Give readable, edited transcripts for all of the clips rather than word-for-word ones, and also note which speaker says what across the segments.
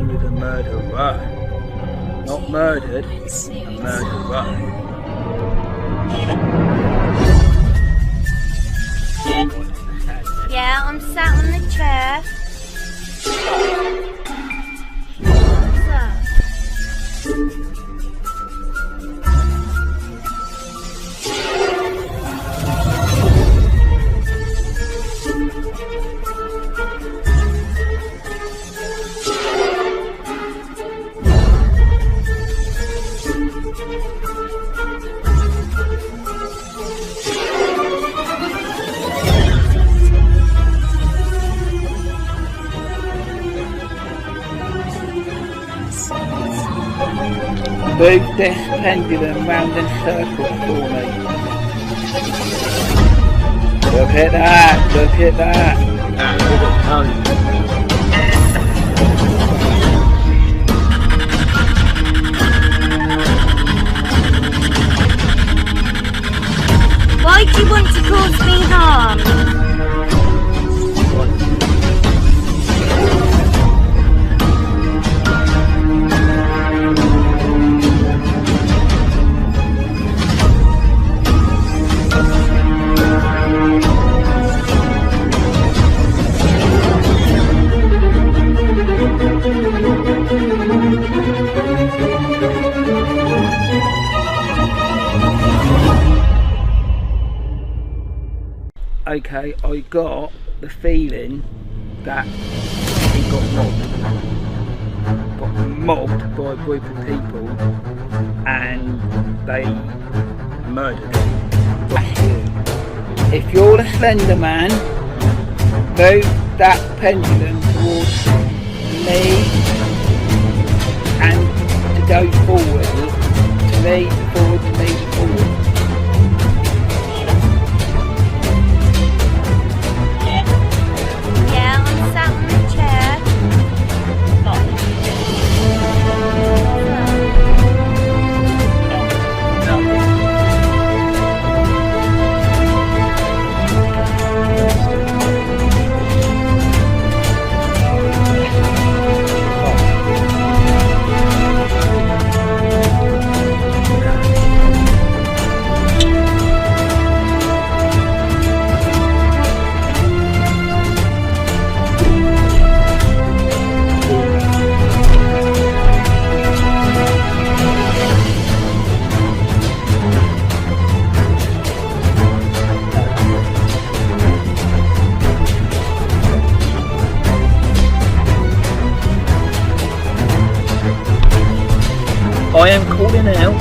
Speaker 1: was a murderer. Not murdered, a murderer.
Speaker 2: Yeah, I'm sat on the chair.
Speaker 1: Move this pendulum round in circles for me. Look at that, look at that. And with a tongue.
Speaker 2: Why do you want to cause me harm?
Speaker 1: Okay, I got the feeling that he got mobbed by a group of people and they murdered him. If you're the Slenderman, move that pendulum towards me and to go forward. To me, forward, to me, forward. I am calling out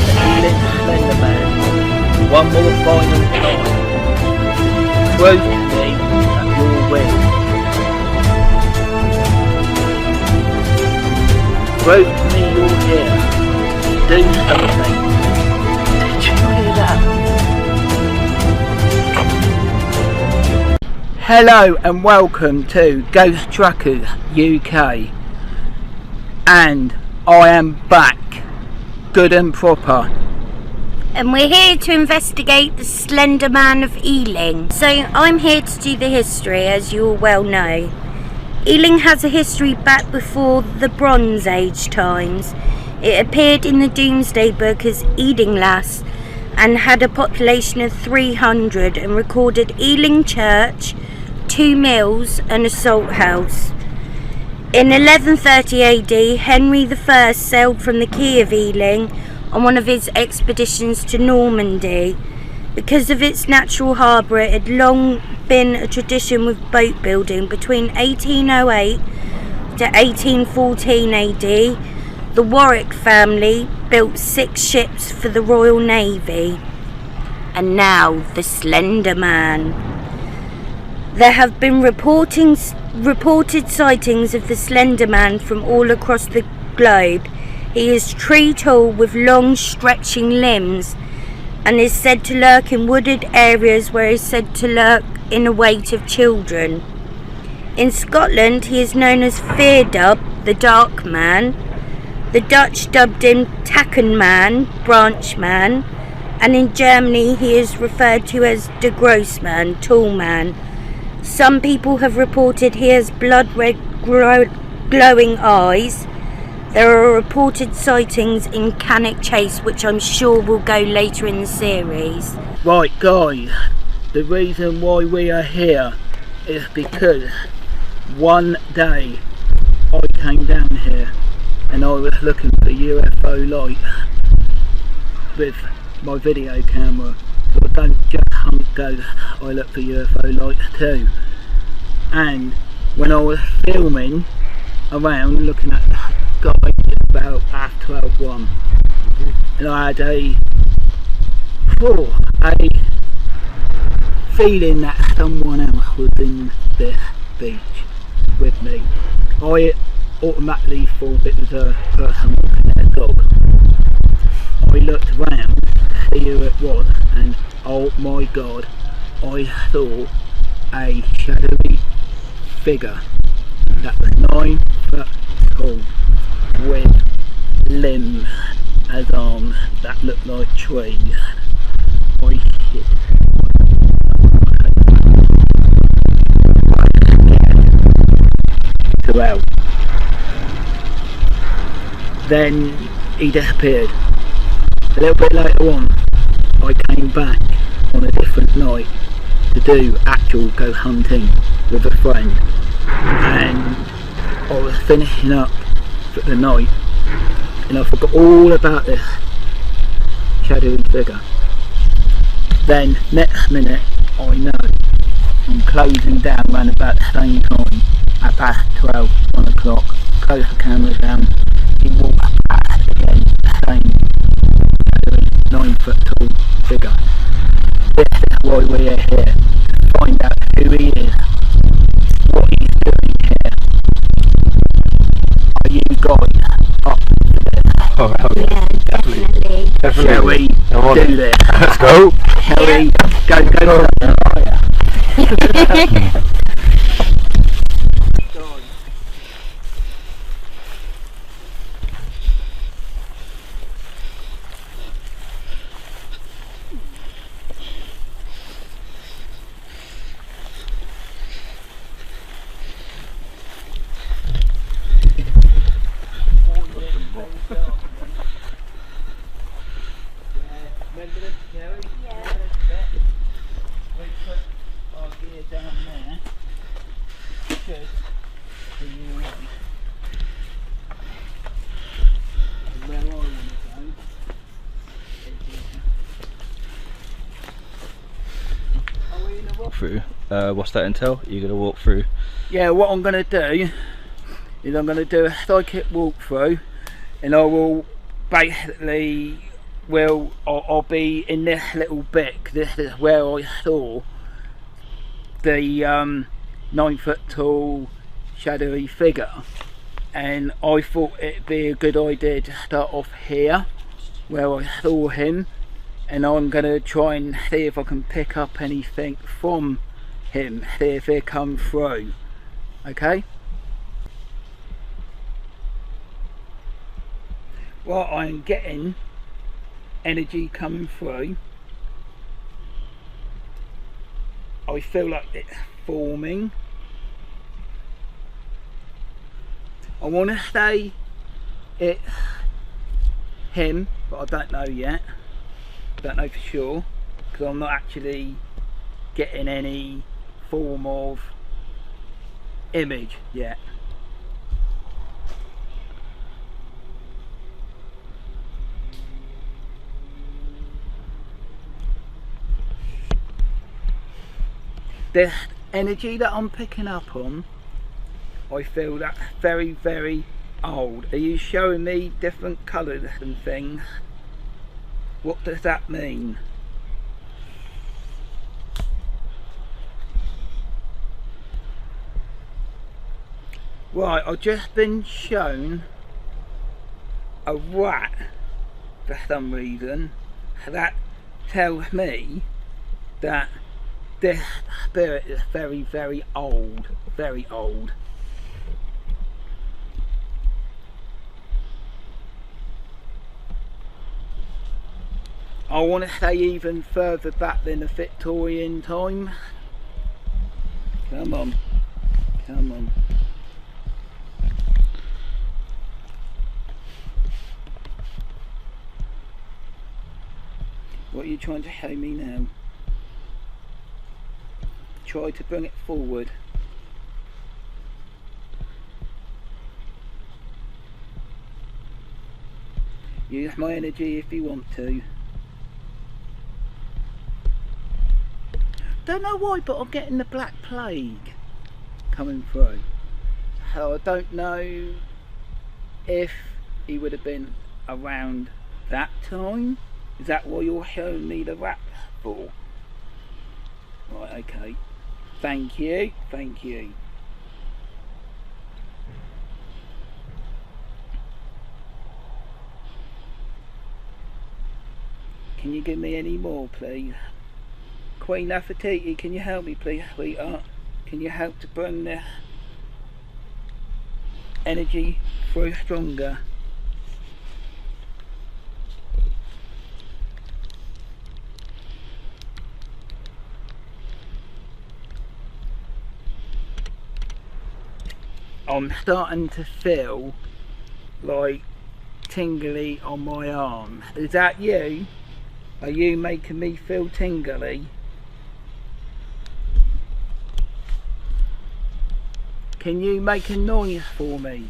Speaker 1: the Eling Slenderman one more final time. Prove to me that you're real. Prove to me you're here. Do something. Did you hear that? Hello and welcome to Ghost Trackers UK. And I am back, good and proper.
Speaker 2: And we're here to investigate the Slenderman of Eling. So I'm here to do the history, as you all well know. Eling has a history back before the Bronze Age times. It appeared in the Domesday Book as Edinglass and had a population of 300 and recorded Eling Church, 2 mills and a salt house. In 1130 AD, Henry I sailed from the Quay of Eling on one of his expeditions to Normandy. Because of its natural harbour, it had long been a tradition with boat building. Between 1808 to 1814 AD, the Warwick family built 6 ships for the Royal Navy. And now, the Slenderman. There have been reported sightings of the Slenderman from all across the globe. He is tree tall with long stretching limbs and is said to lurk in wooded areas where he is said to lurk in a weight of children. In Scotland he is known as Feardub, the Dark Man. The Dutch dubbed him Tackenman, Branch Man, and in Germany he is referred to as De Grossman, Tall Man. Some people have reported he has blood red glowing eyes. There are reported sightings in Cannock Chase, which I'm sure will go later in the series.
Speaker 1: Right guys, the reason why we are here is because one day I came down here and I was looking for UFO light with my video camera. So I don't just hunt ghosts, I look for UFO lights too. And when I was filming around looking at the sky, it's about 12:30, and I had a feeling that someone else was in this beach with me. I automatically thought it was a person walking their dog. I looked around to see who it was, and oh my god, I saw a shadowy figure that was 9 foot tall with limbs as arms that looked like trees. Oh shit. Well, then he disappeared. A little bit later on, I came back on a different night to do actual ghost hunting with a friend, and I was finishing up for the night and I forgot all about this shadowy figure. Then next minute I know I'm closing down around about the same time at past 12, 1 o'clock, close the camera down, he walks past again, the same 9 foot tall figure. This is why we're here, to find out who he is, what he's doing here. Are you guys up for this?
Speaker 3: Oh, yeah, definitely.
Speaker 1: Shall we do this?
Speaker 3: Let's go.
Speaker 1: Shall we go?
Speaker 3: Through. What's that entail? You're gonna walk through?
Speaker 1: Yeah, what I'm going to do is I'm going to do a psychic walkthrough, and I will basically, I'll be in this little bit. This is where I saw the 9 foot tall shadowy figure, and I thought it'd be a good idea to start off here where I saw him, and I'm going to try and see if I can pick up anything from him, see if he come through. Okay? Well, I'm getting energy coming through. I feel like it's forming. I want to say it's him, but I don't know yet. Don't know for sure, because I'm not actually getting any form of image yet. The energy that I'm picking up on, I feel that's very, very old. Are you showing me different colours and things? What does that mean? Right, I've just been shown a rat for some reason. That tells me that this spirit is very, very old. Very old. I want to say even further back than the Victorian time. Come on. Come on. What are you trying to show me now? Try to bring it forward. Use my energy if you want to. Don't know why, but I'm getting the Black Plague coming through. So I don't know if he would have been around that time. Is that why you're showing me the rat for? Right, okay. Thank you, thank you. Can you give me any more, please? Queen Nefertiti, can you help me, please, sweetheart? Can you help to bring the energy through stronger? I'm starting to feel like tingly on my arm. Is that you? Are you making me feel tingly? Can you make a noise for me?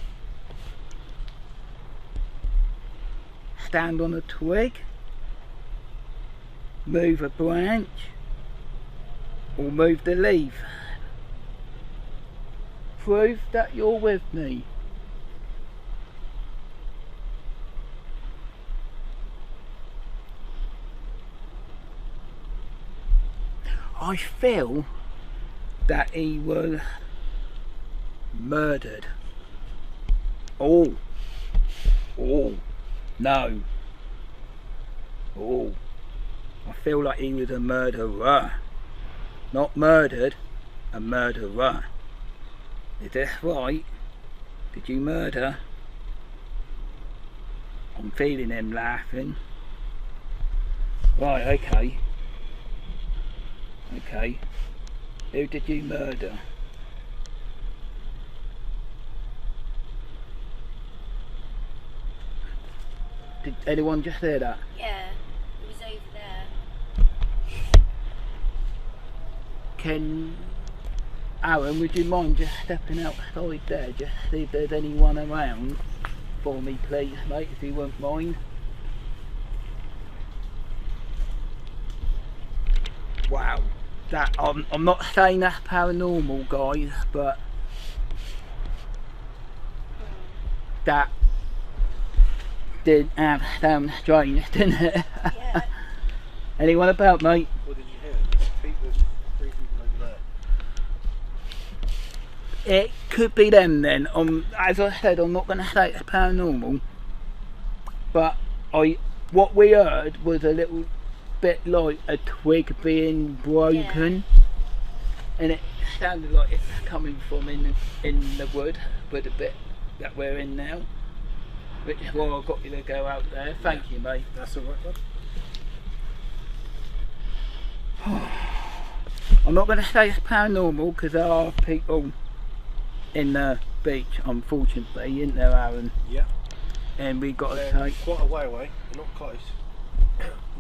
Speaker 1: Stand on a twig, move a branch, or move the leaf. Prove that you're with me. I feel that he was murdered. Oh, no. Oh, I feel like he was a murderer. Not murdered, a murderer. Is this right? Did you murder? I'm feeling him laughing. Right, okay. Okay. Who did you murder? Did anyone just hear that?
Speaker 2: Yeah, it was over there.
Speaker 1: Can Aaron, would you mind just stepping outside there, just see if there's anyone around for me, please, mate, if you wouldn't mind. Wow, that I'm not saying that's paranormal, guys, but that did sound strange, didn't it?
Speaker 2: Yeah.
Speaker 1: Anyone about, mate?
Speaker 4: What did you hear? There's three people over there.
Speaker 1: It could be them then. As I said, I'm not going to say it's paranormal, but what we heard was a little bit like a twig being broken, and it sounded like it's coming from in the wood, but the bit that we're in now, which is why I got you to go out there. Thank you, mate.
Speaker 4: That's all right, bud.
Speaker 1: I'm not going to say it's paranormal because there are people in the beach, unfortunately, isn't there, Aaron?
Speaker 4: Yeah.
Speaker 1: And we got to
Speaker 4: They're
Speaker 1: take.
Speaker 4: quite a way away, not close.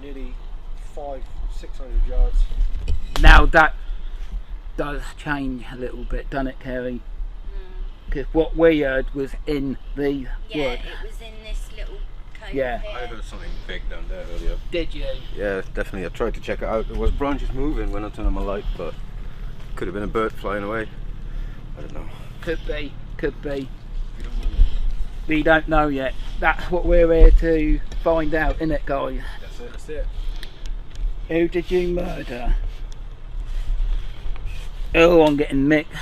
Speaker 4: Nearly 500-600 yards.
Speaker 1: Now that does change a little bit, doesn't it, Kerry? Because what we heard was in the
Speaker 2: Yeah,
Speaker 1: wood.
Speaker 2: it was in this little cove
Speaker 1: Yeah.
Speaker 2: here.
Speaker 4: I heard something big down there earlier.
Speaker 1: Did you?
Speaker 4: Yeah, definitely. I tried to check it out. There was branches moving when I turned on my light, but could have been a bird flying away. I don't know.
Speaker 1: Could be, could be.
Speaker 4: We don't know.
Speaker 1: We don't know yet. That's what we're here to find out, innit, guys?
Speaker 4: That's it. That's it.
Speaker 1: Who did you murder? Oh, I'm getting mixed.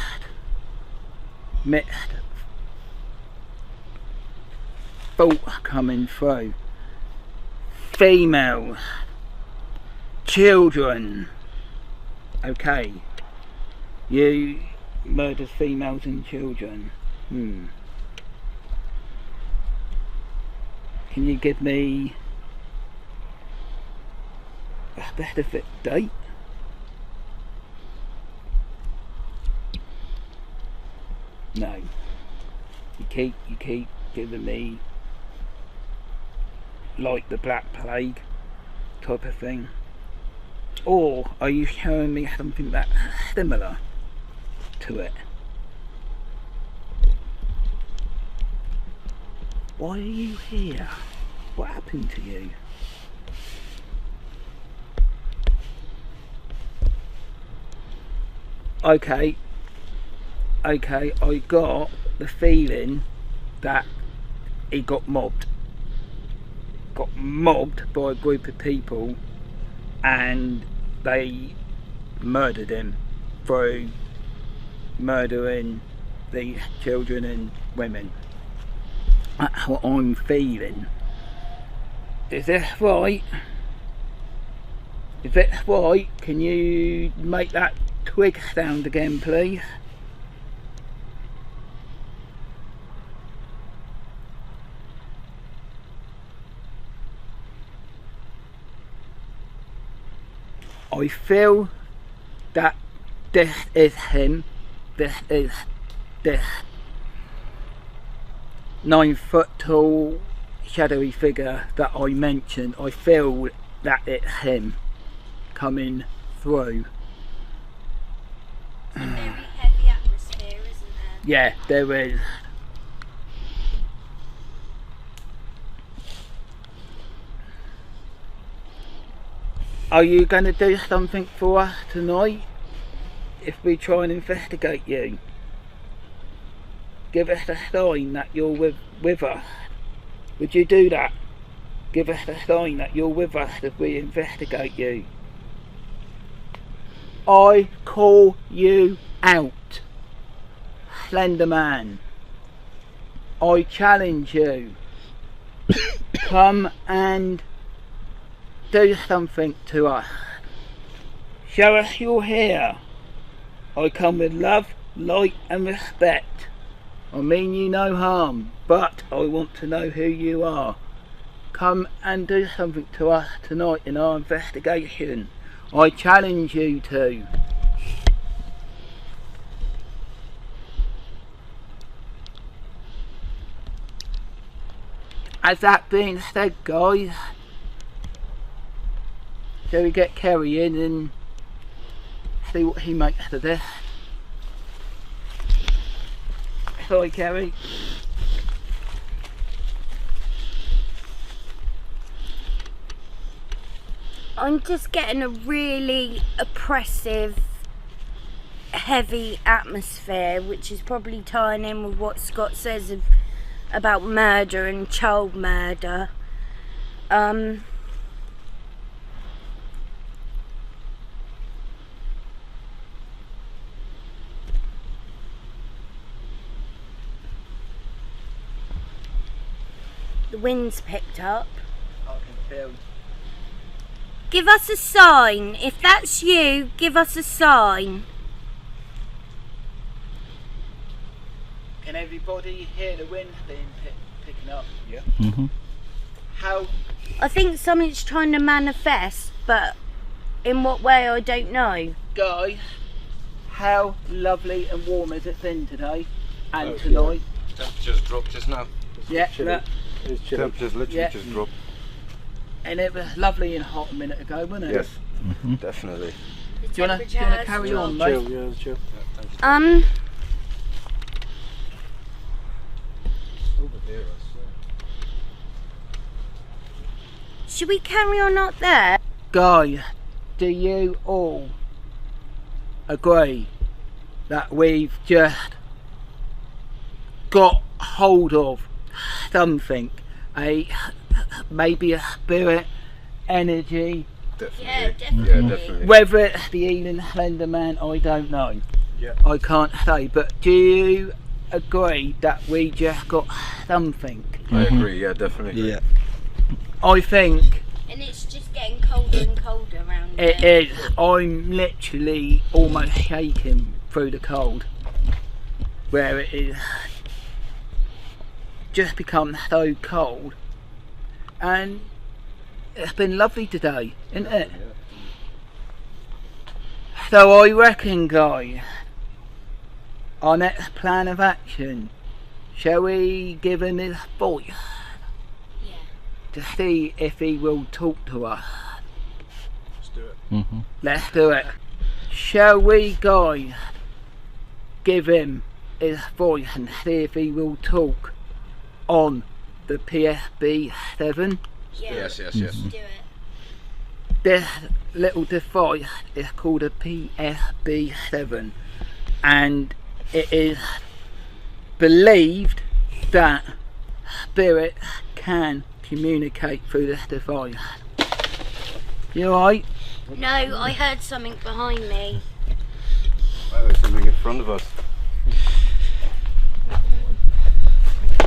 Speaker 1: Thought coming through. Female. Children. Okay. You murdered females and children. Can you give me a specific date? No. You keep giving me like the Black Plague. type of thing? Or are you showing me something that's similar to it? Why are you here? What happened to you? Okay, I got the feeling that he got mobbed. Got mobbed by a group of people and they murdered him through murdering these children and women. That's what I'm feeling. Is this right? Is it right? Can you make that twig sound again, please? I feel that this is him. This is this 9 foot tall shadowy figure that I mentioned. I feel that it's him coming through.
Speaker 2: It's a very heavy atmosphere, isn't there?
Speaker 1: Yeah, there is. Are you going to do something for us tonight if we try and investigate you? Give us a sign that you're with us. Would you do that? Give us a sign that you're with us as we investigate you. I call you out, Slenderman. I challenge you. Come and do something to us. Show us you're here. I come with love, light and respect. I mean you no harm, but I want to know who you are. Come and do something to us tonight in our investigation. I challenge you to. As that being said, guys, shall we get Kerry in and see what he makes of this? Sorry, Kerry.
Speaker 2: I'm just getting a really oppressive, heavy atmosphere, which is probably tying in with what Scott says about murder and child murder. The wind's picked up.
Speaker 1: I can feel.
Speaker 2: Give us a sign. If that's you, give us a sign.
Speaker 1: Can everybody hear the wind being picking up? Yeah.
Speaker 3: Mm-hmm.
Speaker 1: How?
Speaker 2: I think something's trying to manifest, but in what way I don't know.
Speaker 1: Guys, how lovely and warm has it been today and
Speaker 4: Oh,
Speaker 1: tonight?
Speaker 4: Temperature's dropped just now.
Speaker 1: Yeah, that,
Speaker 4: Temperature's literally
Speaker 1: Yeah.
Speaker 4: just dropped.
Speaker 1: and it was lovely and hot a minute ago, wasn't it?
Speaker 4: Yes,
Speaker 3: Mm-hmm.
Speaker 4: definitely.
Speaker 2: The
Speaker 1: Do you want
Speaker 2: temperature
Speaker 1: to
Speaker 2: has
Speaker 1: carry
Speaker 2: dropped.
Speaker 1: on, mate?
Speaker 4: Yeah, thank you. Over there,
Speaker 2: Should we carry on up there?
Speaker 1: Guys, do you all agree that we've just got hold of something, maybe a spirit, energy,
Speaker 4: Definitely.
Speaker 2: Yeah,
Speaker 4: Yeah,
Speaker 2: definitely.
Speaker 4: definitely.
Speaker 1: whether it's the Eling Slenderman, I don't know.
Speaker 4: Yeah.
Speaker 1: I can't say, but do you agree that we just got something?
Speaker 4: I agree, yeah, definitely.
Speaker 3: Yeah.
Speaker 1: I think
Speaker 2: And it's just getting colder and colder around
Speaker 1: it
Speaker 2: here.
Speaker 1: is. I'm literally almost shaking through the cold, where it is just become so cold, and it's been lovely today, isn't it? So I reckon, guys, our next plan of action, shall we give him his voice
Speaker 2: Yeah.
Speaker 1: to see if he will talk to us?
Speaker 4: do it.
Speaker 3: Mm-hmm.
Speaker 1: Let's do it. Shall we, guys, give him his voice and see if he will talk on the PSB7?
Speaker 4: Yes.
Speaker 2: Do it.
Speaker 1: This little device is called a PSB7, and it is believed that spirits can communicate through this device. You alright?
Speaker 2: No, I heard something behind me.
Speaker 4: Oh, there's something in front of us.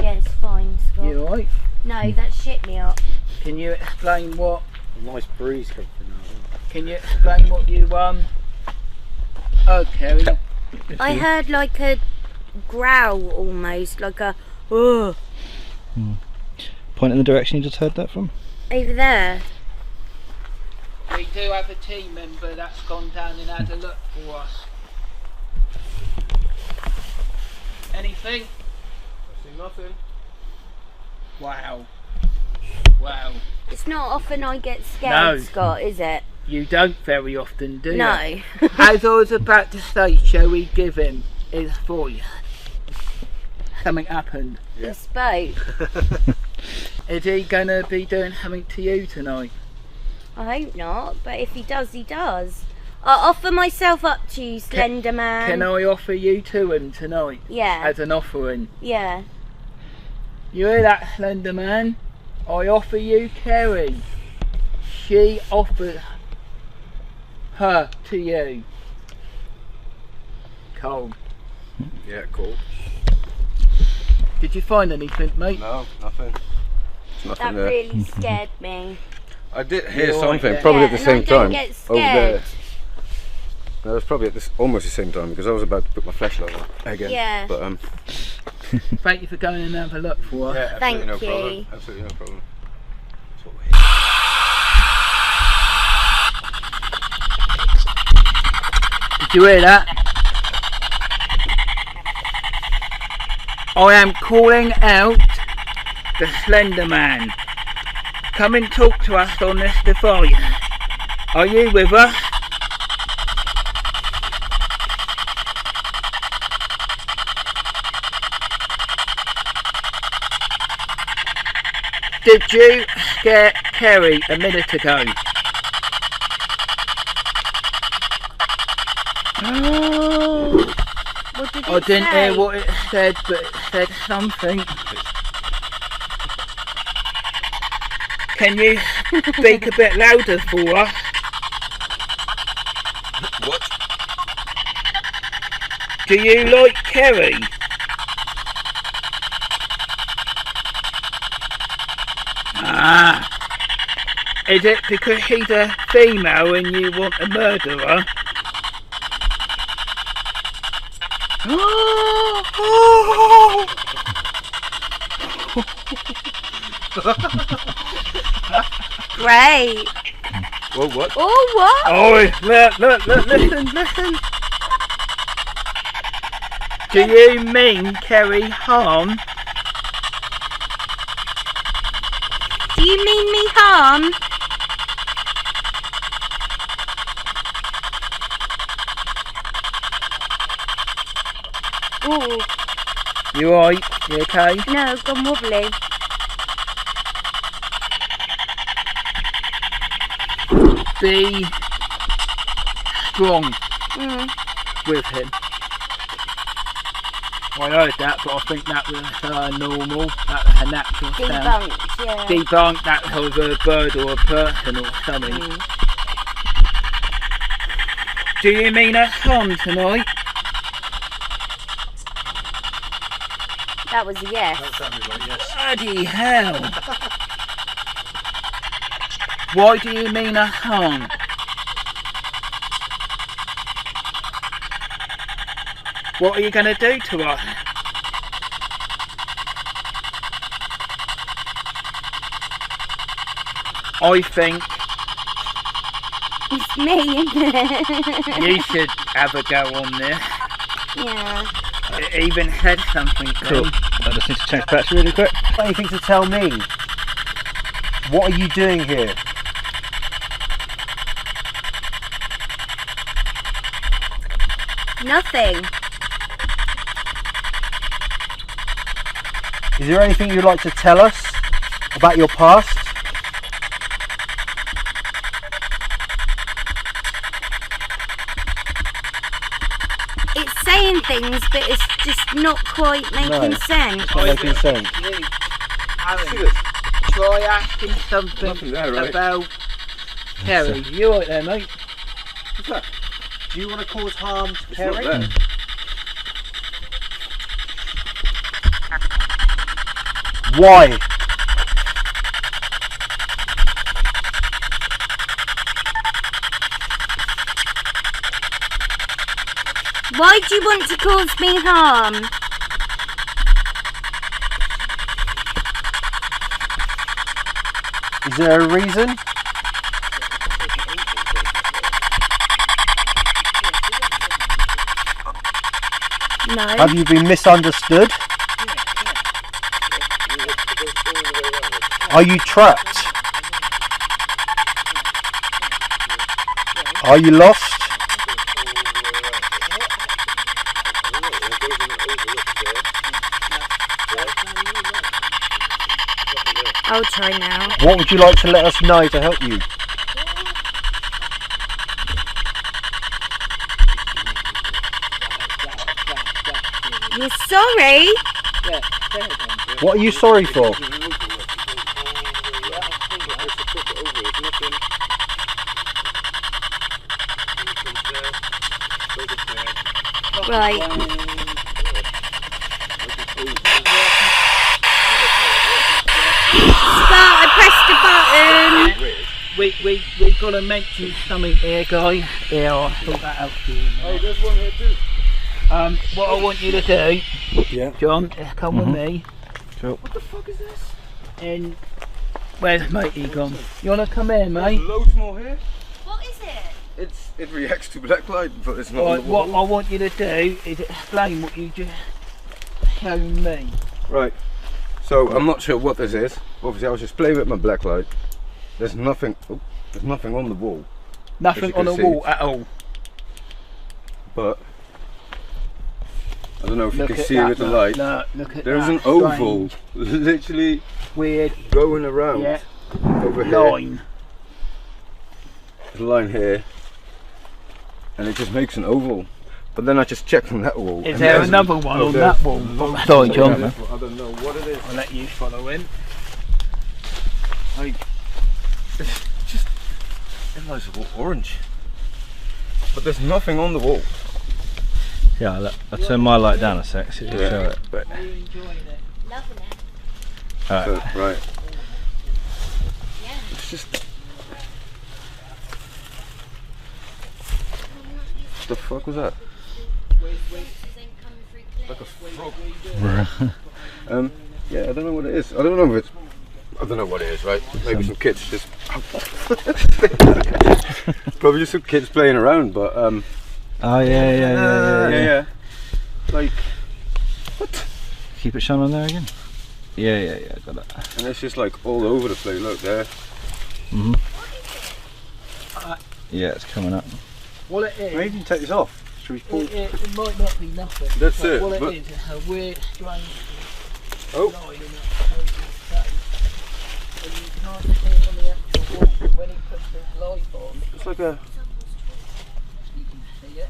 Speaker 2: Yeah, it's fine, Scott.
Speaker 1: You alright?
Speaker 2: No, that shit me up.
Speaker 1: Can you explain what?
Speaker 5: A nice breeze coming from now.
Speaker 1: Can you explain what you Okay.
Speaker 2: I heard like a growl almost, like a ugh,
Speaker 3: Point in the direction you just heard that from.
Speaker 2: over there.
Speaker 1: We do have a team member that's gone down and had a look for us. Anything?
Speaker 4: I see nothing.
Speaker 1: Wow. Wow.
Speaker 2: It's not often I get scared,
Speaker 1: No.
Speaker 2: Scott, is it?
Speaker 1: You don't very often, do you?
Speaker 2: No.
Speaker 1: As I was about to say, shall we give him his voice? Something happened.
Speaker 2: He spoke.
Speaker 1: Is he gonna be doing something to you tonight?
Speaker 2: I hope not, but if he does, he does. I'll offer myself up to you, Slenderman.
Speaker 1: Can I offer you to him tonight?
Speaker 2: Yeah.
Speaker 1: As an offering.
Speaker 2: Yeah.
Speaker 1: You hear that, Slenderman? I offer you Kerry. She offers her to you. Cold.
Speaker 4: Yeah, cool.
Speaker 1: Did you find anything, mate?
Speaker 4: No, nothing. There's nothing
Speaker 2: That
Speaker 4: there.
Speaker 2: really scared me.
Speaker 4: I did hear
Speaker 1: You're
Speaker 4: something,
Speaker 1: right, yeah.
Speaker 4: probably
Speaker 2: Yeah,
Speaker 4: at the
Speaker 2: and
Speaker 4: same
Speaker 2: I don't
Speaker 4: time.
Speaker 2: get
Speaker 4: Over there.
Speaker 2: scared.
Speaker 4: No, it was probably at this almost the same time because I was about to put my flashlight on again.
Speaker 2: Yeah.
Speaker 4: But
Speaker 1: Thank you for going and have a look for us.
Speaker 4: yeah,
Speaker 2: Thank
Speaker 4: absolutely no
Speaker 2: you.
Speaker 4: problem. Absolutely no problem. That's what we're here.
Speaker 1: Did you hear that? I am calling out the Slenderman. Come and talk to us on this device. Are you with us? Did you scare Kerry a minute ago? Oh.
Speaker 2: What did it
Speaker 1: I didn't
Speaker 2: say?
Speaker 1: hear what it said, but it said something. Can you speak a bit louder for us?
Speaker 4: What?
Speaker 1: Do you like Kerry? Ah. Is it because she's a female and you want a murderer?
Speaker 2: Great.
Speaker 4: Whoa, what?
Speaker 2: Oh, what?
Speaker 1: Oh, look, listen. Do you mean Kerry harm?
Speaker 2: Do you mean me harm? Ooh,
Speaker 1: You alright? You okay?
Speaker 2: no, it's gone wobbly.
Speaker 1: Be strong
Speaker 2: Mm.
Speaker 1: with him. I heard that, but I think that was normal. That was a natural sound.
Speaker 2: Debunked, yeah.
Speaker 1: Debunked that was a bird or a person or something.
Speaker 2: Mm.
Speaker 1: Do you mean us harm tonight?
Speaker 2: That was a yes.
Speaker 5: That sounded like yes.
Speaker 1: Bloody hell! Why do you mean us harm? What are you going to do to us? I think
Speaker 2: It's me, isn't it?
Speaker 1: you should have a go on this.
Speaker 2: Yeah.
Speaker 1: It even said something.
Speaker 3: Cool. I just need to change patch really quick.
Speaker 5: Anything to tell me? What are you doing here?
Speaker 2: Nothing.
Speaker 5: Is there anything you'd like to tell us about your past?
Speaker 2: It's saying things, but it's just not quite making sense.
Speaker 5: It's not making sense.
Speaker 1: Aaron, try asking something
Speaker 4: Nothing there, right?
Speaker 1: about Kerry. You right there, mate?
Speaker 4: What's that?
Speaker 5: Do you want to cause harm to
Speaker 4: It's not
Speaker 5: Kerry?
Speaker 4: there.
Speaker 5: Why?
Speaker 2: Why do you want to cause me harm?
Speaker 5: Is there a reason?
Speaker 2: No.
Speaker 5: Have you been misunderstood? Are you trapped? Are you lost?
Speaker 2: I'll try now.
Speaker 5: What would you like to let us know to help you?
Speaker 2: You're sorry?
Speaker 5: What are you sorry for?
Speaker 2: Right. Start, I pressed the button.
Speaker 1: We've got to mention something here, guys. Yeah, I'll sort that out for you.
Speaker 4: Oh, there's one here too.
Speaker 1: What I want you to do,
Speaker 5: Yeah.
Speaker 1: John, come with me.
Speaker 4: What the fuck is this?
Speaker 1: And where's matey gone? You want to come in, mate?
Speaker 4: Loads more here.
Speaker 2: What is it?
Speaker 4: It reacts to black light, but it's not
Speaker 1: Right,
Speaker 4: on the
Speaker 1: what
Speaker 4: wall.
Speaker 1: I want you to do is explain what you just showed me.
Speaker 4: Right. So I'm not sure what this is. Obviously, I was just playing with my black light. There's nothing. Oh, there's nothing on the wall,
Speaker 1: Nothing
Speaker 4: you
Speaker 1: on the
Speaker 4: can see.
Speaker 1: wall at all.
Speaker 4: but I don't know if
Speaker 1: Look
Speaker 4: you can
Speaker 1: at
Speaker 4: see
Speaker 1: that,
Speaker 4: it with the
Speaker 1: look,
Speaker 4: light.
Speaker 1: Look, look at
Speaker 4: There's
Speaker 1: that.
Speaker 4: an oval,
Speaker 1: Strange,
Speaker 4: literally
Speaker 1: weird,
Speaker 4: going around
Speaker 1: yeah,
Speaker 4: over here.
Speaker 1: line.
Speaker 4: There's a line here, and it just makes an oval. But then I just checked on that wall.
Speaker 1: Is
Speaker 4: and
Speaker 1: there
Speaker 4: there's
Speaker 1: another one on
Speaker 4: there's
Speaker 1: that wall?
Speaker 4: loads
Speaker 1: Sorry,
Speaker 4: of
Speaker 1: John.
Speaker 4: them. I don't know what it is.
Speaker 1: I'll let you follow in.
Speaker 4: Like, it's just, it looks orange. But there's nothing on the wall.
Speaker 3: Yeah, I'll turn my light down a sec so you can
Speaker 4: Yeah.
Speaker 3: show it.
Speaker 4: But,
Speaker 1: Are you enjoying it?
Speaker 2: Loving it.
Speaker 3: Alright.
Speaker 4: so, right.
Speaker 2: Yeah.
Speaker 4: It's just. What the fuck was that? Like a frog. Yeah, I don't know what it is. I don't know if it's. I don't know what it is, right? Maybe some kids just. Probably just some kids playing around, but
Speaker 3: Oh yeah.
Speaker 4: Like, what?
Speaker 3: Keep it shone on there again. Yeah, got it.
Speaker 4: And it's just like all over the place. Look there.
Speaker 3: Yeah, it's coming up.
Speaker 1: What it is,
Speaker 5: Maybe you can take this off. Should we pull?
Speaker 1: it might not be nothing.
Speaker 4: That's
Speaker 1: but
Speaker 4: it,
Speaker 1: What
Speaker 4: but-
Speaker 1: it is a weird, strange
Speaker 4: Oh.
Speaker 1: line in that place. And you can't see it on the actual wall. But when he puts this light on,
Speaker 4: It's like a.
Speaker 1: you can see it.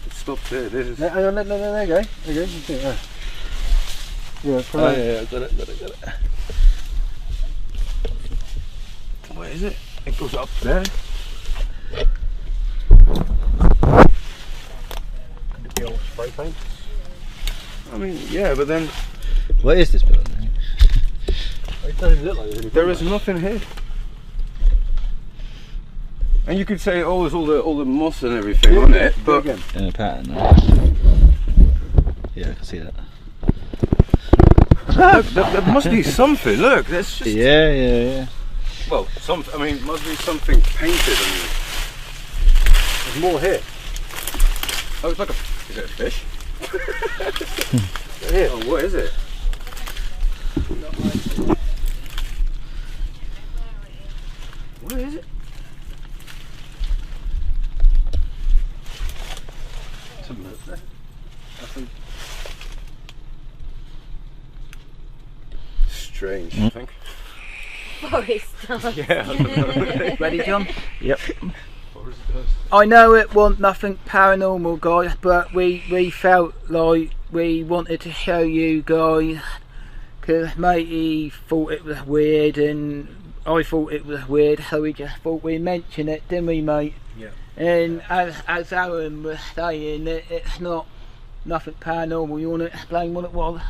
Speaker 4: It stops there. This is.
Speaker 5: There you go. There you go. You can see it there. Yeah,
Speaker 3: Oh yeah, got it.
Speaker 4: Where is it? It goes up there.
Speaker 5: Could it be all spray paint?
Speaker 4: I mean, yeah, but then
Speaker 3: What is this building?
Speaker 5: It doesn't look like it.
Speaker 4: there is nothing here. And you could say, oh, there's all the moss and everything on it, but
Speaker 5: again.
Speaker 3: In a pattern there. Yeah, I can see that.
Speaker 4: look, there must be something. Look, that's just.
Speaker 3: Yeah.
Speaker 4: Well, I mean, must be something painted.
Speaker 5: There's more here.
Speaker 4: Oh, it's like a. Is it a fish?
Speaker 5: Here.
Speaker 4: Oh, what is it? What is it?
Speaker 5: Let's have a look.
Speaker 4: strange, I think.
Speaker 2: Forest dust.
Speaker 4: Yeah.
Speaker 1: Ready, John?
Speaker 3: Yep.
Speaker 5: Forest dust.
Speaker 1: I know it wasn't nothing paranormal, guys, but we felt like we wanted to show you guys, because matey thought it was weird and I thought it was weird, so we just thought we'd mention it, didn't we, mate?
Speaker 5: Yeah.
Speaker 1: And as Aaron was saying, it's not nothing paranormal. You want to explain what it was?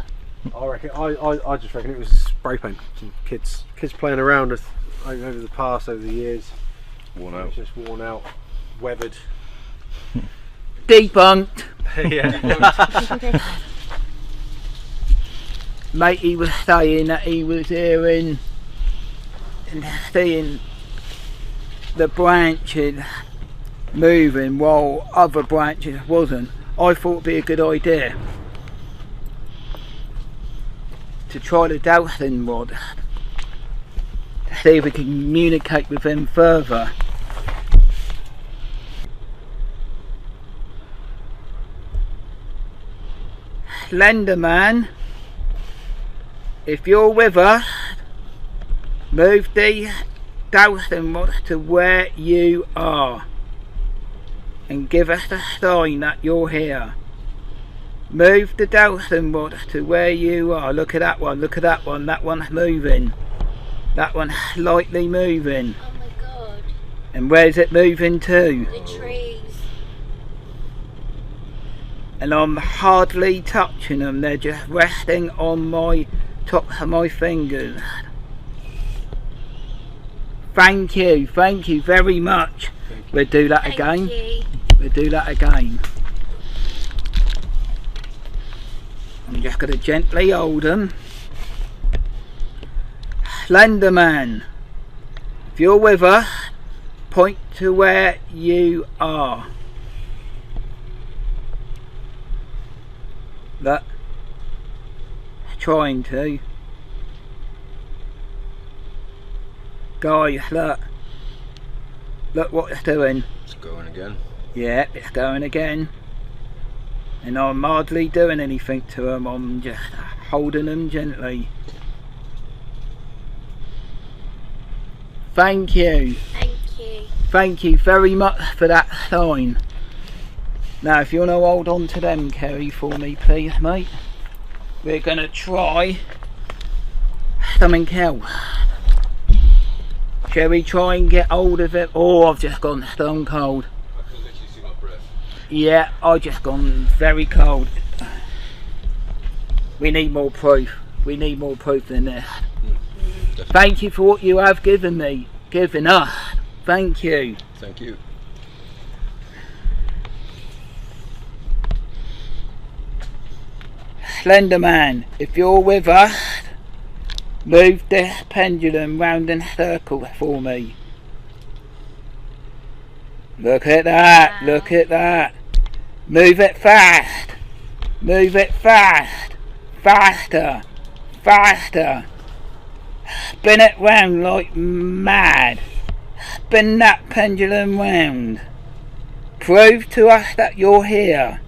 Speaker 5: I reckon. I just reckon it was spray paint. Some kids playing around with, over the years.
Speaker 4: Worn
Speaker 5: It
Speaker 4: out.
Speaker 5: was just worn out, weathered.
Speaker 1: Debunked.
Speaker 5: Yeah.
Speaker 1: Matey was saying that he was hearing and seeing the branches moving while other branches wasn't. I thought it'd be a good idea to try the dowsing rod to see if we can communicate with him further. Slenderman, if you're with us, move the dowsing rod to where you are and give us a sign that you're here. Move the dowsing rod to where you are. Look at that one, that one's moving. That one's slightly moving.
Speaker 2: Oh my god.
Speaker 1: And where's it moving to?
Speaker 2: The trees.
Speaker 1: And I'm hardly touching them, they're just resting on my top of my fingers. Thank you very much. We'll do that
Speaker 2: Thank
Speaker 1: again.
Speaker 2: you.
Speaker 1: We'll do that again. I'm just going to gently hold them. Slenderman, if you're with us, point to where you are. Look, trying to. Guys, look what it's doing.
Speaker 4: It's going again.
Speaker 1: Yeah, it's going again. And I'm hardly doing anything to them, I'm just holding them gently. Thank you.
Speaker 2: Thank you.
Speaker 1: Thank you very much for that sign. Now if you want to hold on to them, Kerry, for me please, mate. We're going to try something else. Shall we try and get hold of it? Oh, I've just gone stone cold.
Speaker 4: I can literally see my breath.
Speaker 1: Yeah, I've just gone very cold. We need more proof. We need more proof than this. Thank you for what you have given us. Thank you.
Speaker 4: Thank you.
Speaker 1: Slenderman, if you're with us, move this pendulum round in a circle for me. Look at that, look at that. Move it fast. Move it fast. Faster. Faster. Spin it round like mad. Spin that pendulum round. Prove to us that you're here.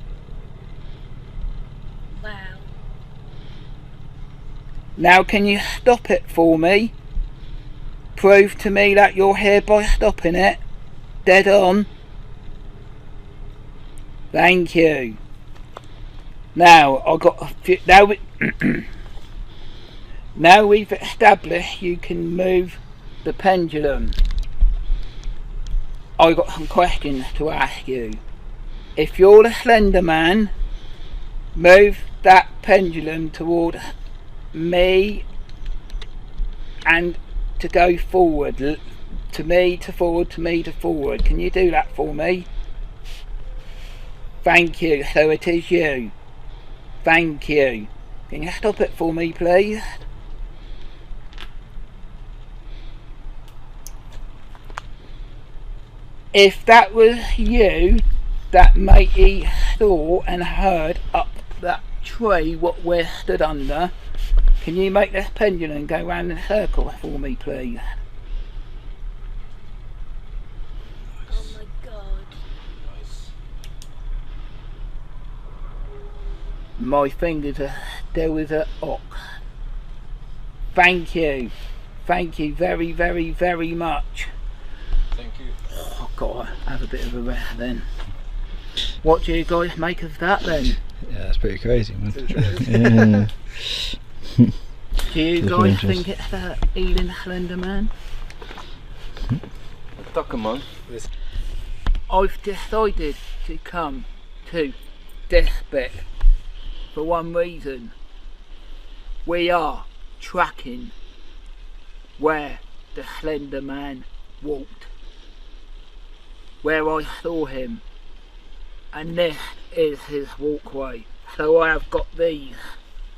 Speaker 2: Wow.
Speaker 1: Now can you stop it for me? Prove to me that you're here by stopping it. Dead on. Thank you. Now I got a few, now we've established you can move the pendulum. I got some questions to ask you. If you're the Slenderman, move that pendulum toward me and to go forward. To me to forward, to me to forward. Can you do that for me? Thank you. So it is you. Thank you. Can you stop it for me, please? If that was you that matey saw and heard up that tree what we're stood under, can you make this pendulum go round in a circle for me, please?
Speaker 2: Oh my god.
Speaker 1: My fingers are still as an ox. Thank you. Thank you very, very, very much.
Speaker 4: Thank you.
Speaker 1: Oh, I've got to have a bit of a rest then. What do you guys make of that then?
Speaker 3: Yeah, that's pretty crazy, man.
Speaker 1: Do you
Speaker 3: That's
Speaker 1: guys
Speaker 3: very
Speaker 1: think it's the Eling Slenderman?
Speaker 4: Takkerman.
Speaker 1: I've decided to come to this bit for one reason. We are tracking where the Slender Man walked, where I saw him, and this is his walkway. So I have got these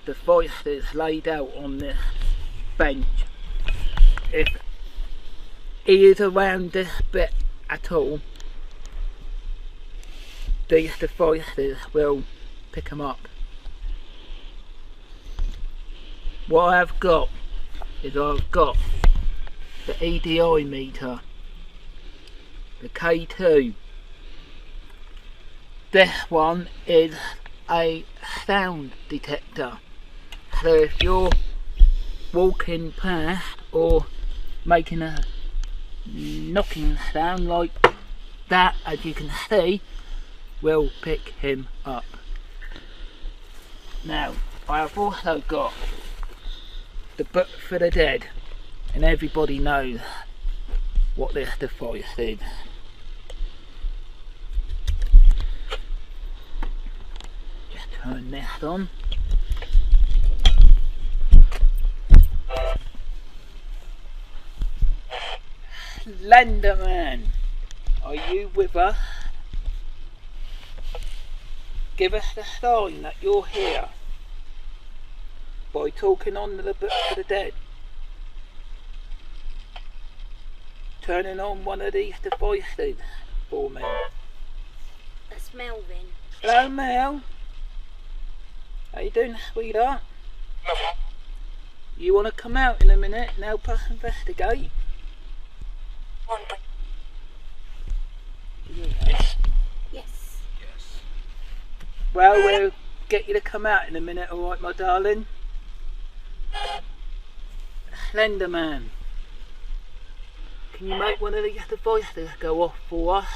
Speaker 1: devices laid out on this bench. If he is around this bit at all, these devices will pick him up. What I've got is I've got the EDI meter, the K2. This one is a sound detector. So if you're walking past or making a knocking sound like that, as you can see, will pick him up. Now, I have also got the Book for the Dead, and everybody knows what this device is. Just turn this on. Slenderman, are you with us? Give us the sign that you're here by talking on the Book for the Dead. Turning on one of these devices for me.
Speaker 2: That's Melvin.
Speaker 1: Hello, Mel. How you doing, sweetheart? You want to come out in a minute and help us investigate?
Speaker 2: Yes.
Speaker 1: Well, we'll get you to come out in a minute, alright, my darling? Slenderman, can you make one of these devices go off for us?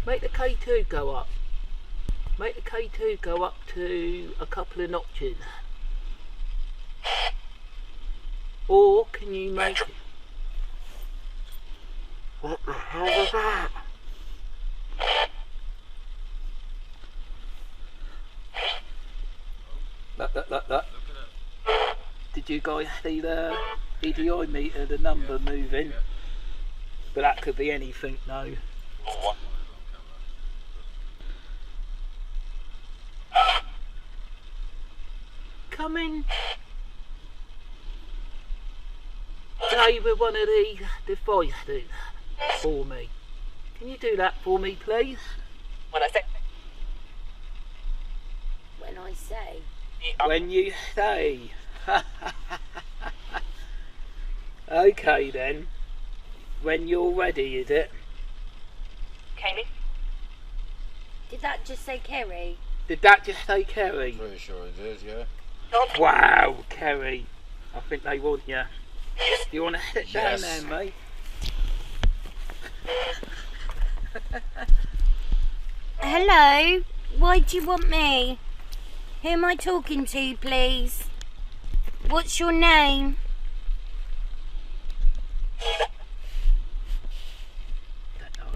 Speaker 1: Make the K2 go up. Make the K2 go up to a couple of notches. Or can you make... What the hell was that? That. Did you guys see the EDI meter, the number moving? But that could be anything now. Come in. Stay with one of these devices for me. Can you do that for me, please?
Speaker 2: When I say.
Speaker 1: When you say. Okay then. When you're ready, is it?
Speaker 2: Kaylee? Did that just say Kerry?
Speaker 1: Did that just say Kerry?
Speaker 4: Pretty sure it is, yeah.
Speaker 1: Wow, Kerry. I think they want you. Do you want to sit down there, mate?
Speaker 2: Hello? Why do you want me? Who am I talking to, please? What's your name?
Speaker 1: I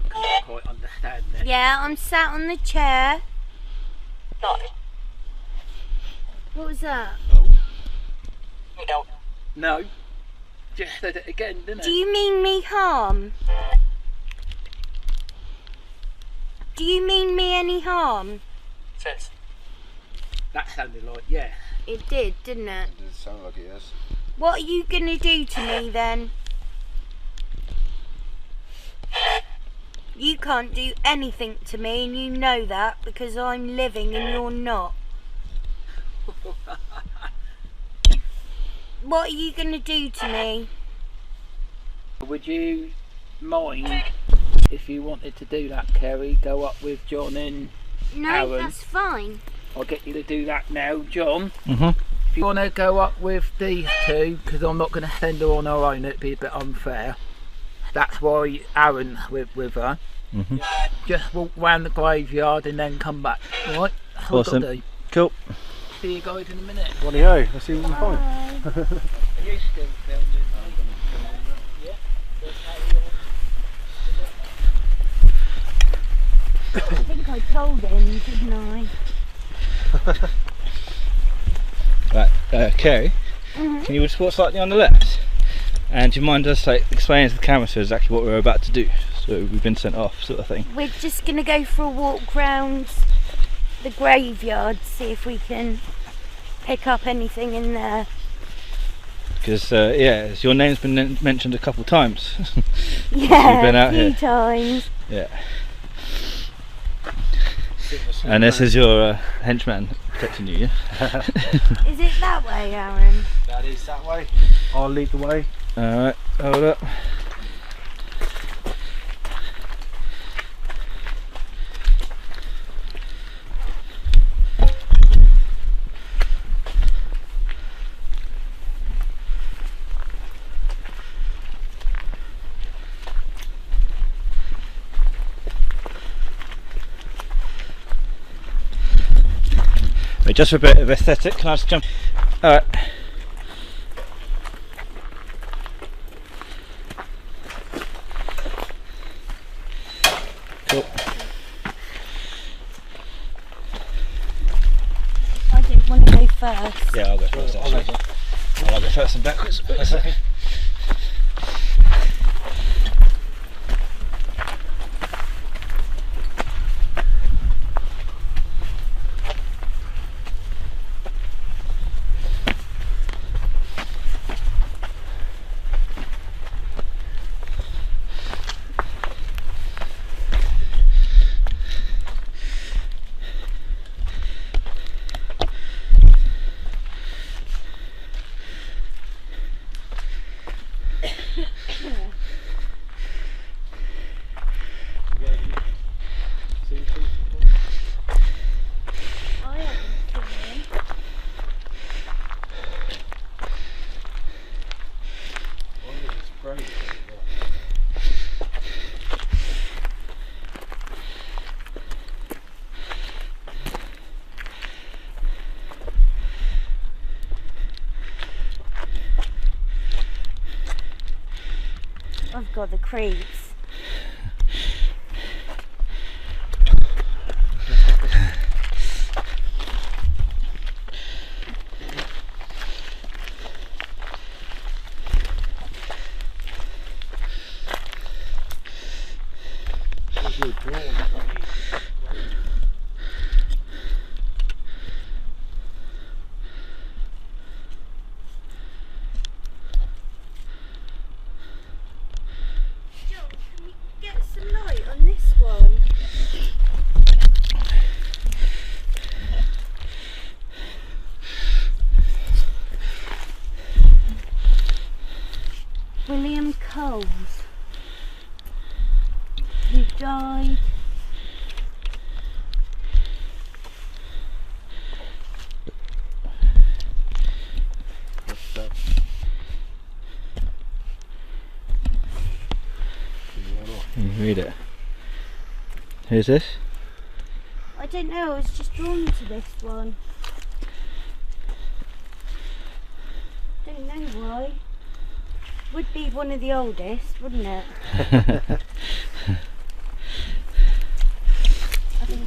Speaker 1: can't quite understand that.
Speaker 2: Yeah, I'm sat on the chair. What was that?
Speaker 1: No. Just said it again, didn't
Speaker 2: Do
Speaker 1: it?
Speaker 2: you mean me harm? Do you mean me any harm?
Speaker 1: That sounded like yeah.
Speaker 2: It did, didn't it?
Speaker 4: It does sound like it is.
Speaker 2: What are you gonna do to me then? You can't do anything to me, and you know that because I'm living and you're not. What are you gonna do to me?
Speaker 1: Would you mind if you wanted to do that, Kerry? Go up with John and
Speaker 2: No,
Speaker 1: Aaron.
Speaker 2: that's fine.
Speaker 1: I'll get you to do that now, John. If you want to go up with these two, because I'm not going to send her on her own, it'd be a bit unfair. That's why Aaron's with her. Just walk round the graveyard and then come back. Alright? That's what I've got to do.
Speaker 3: Cool.
Speaker 1: See you guys in a minute.
Speaker 5: Righty-ho, let's see what we can find.
Speaker 1: Are you still filming? Yeah.
Speaker 2: I think I told him, didn't I?
Speaker 3: Right, Kerry, can you just walk slightly on the left? And do you mind just like explaining to the camera so exactly what we're about to do? So we've been sent off, sort of thing.
Speaker 2: We're just going to go for a walk round the graveyard, see if we can pick up anything in there.
Speaker 3: Because yeah, your name's been mentioned a couple times.
Speaker 2: Yeah,
Speaker 3: You've been out
Speaker 2: a few
Speaker 3: here.
Speaker 2: times.
Speaker 3: Yeah. And this is your henchman protecting you, yeah?
Speaker 2: Is it that way, Aaron?
Speaker 5: That is that way. I'll lead the way.
Speaker 3: Alright, hold up. Wait, just for a bit of aesthetic, can I just jump? Alright. Cool.
Speaker 2: I didn't want to go first.
Speaker 3: Yeah, I'll go first actually. I'll go first and backwards.
Speaker 2: I haven't seen him. I've got the creeps. John, can we get some light on this one? William Coles, who died
Speaker 3: Can you read it? Who's this?
Speaker 2: I don't know, I was just drawn to this one. Don't know why. Would be one of the oldest, wouldn't it? I think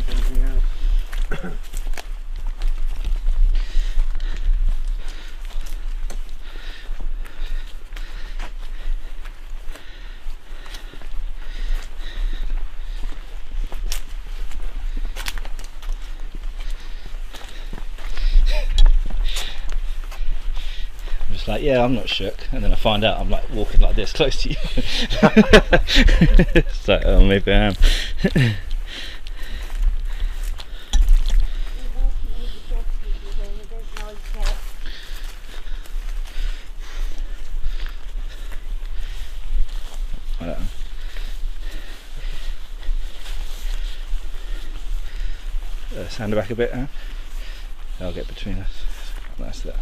Speaker 3: I'm just like, yeah, I'm not shook. And then I find out I'm like walking like this close to you. It's like, oh, maybe I am. I don't know. Stand back a bit, huh? I'll get between us. That's that.